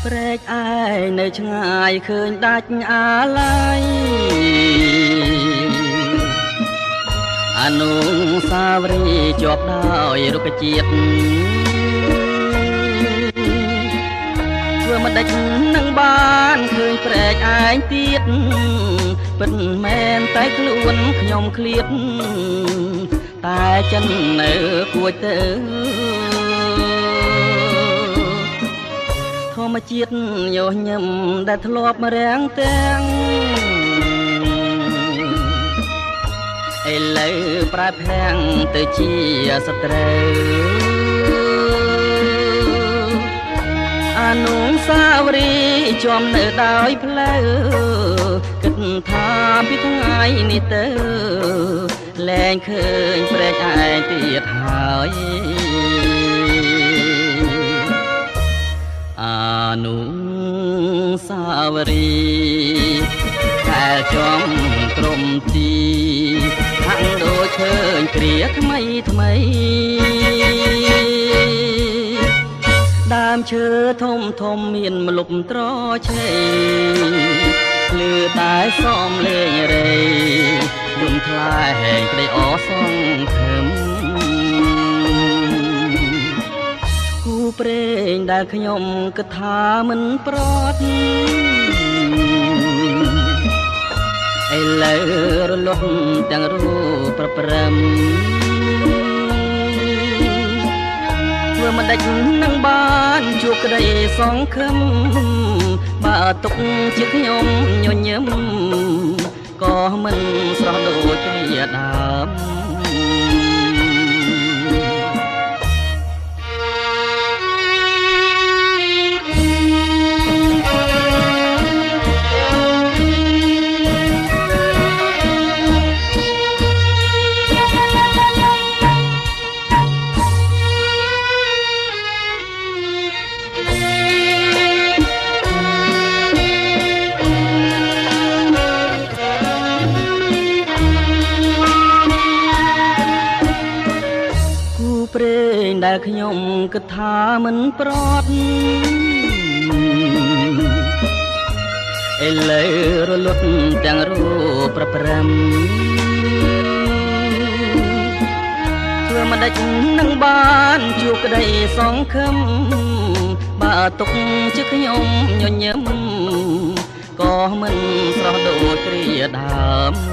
ព្រែកឯនៅឆ្ងាយឃើញដាច់អាឡ័យអនុសាវរីយ៍ជាប់ដោយរុក្ខជាតិធ្វើមិនដេចនឹងបានឃើញព្រែកឯងទៀតពិតមែនតែខ្លួនខ្ញុំឃ្លាតតែចិននៅគួចទៅធម្មជាតិយោញឹមដែលធ្លាប់រាំងទាំងឥឡូវប្រែផ្ទាំងទៅជាសត្រូវអនុសាវរីយ៍ជាប់នៅដោយផ្លូវគិតថាពីថ្ងៃនេះទៅលែងឃើញព្រែកឯងទៀតហើយអនុសាវរីយ៍តែចំត្រំទីហាក់ដូចឃើញគ្រាថ្មីថ្មីដើមឈើធំធំមានម្លប់ត្រឆេលឺតែសំលេងរេយំថ្លែងក្តីអសង្ឃឹមគូព្រេងដែលខ្ញុំគិតថាមិនប្រត់ឥឡូវរលត់ទាំងរូបប្រព្រឹមធ្វើមិនដេចនឹងបានជួបក្តីសង្ឃឹមបើទុកជាខ្ញុំញញឹមក៏មិនស្រស់ដូចគ្នាដើមព្រេងដែលខ្ញុំគិតថាមិនប្រត់ឥឡូវរលត់ទាំងរូបប្រព្រឹមធ្វើមិនដេចនឹងបានជួបក្តីសង្ឃឹមបើទុកជាខ្ញុំញញឹមក៏មិនស្រស់ដូចគ្រាដើម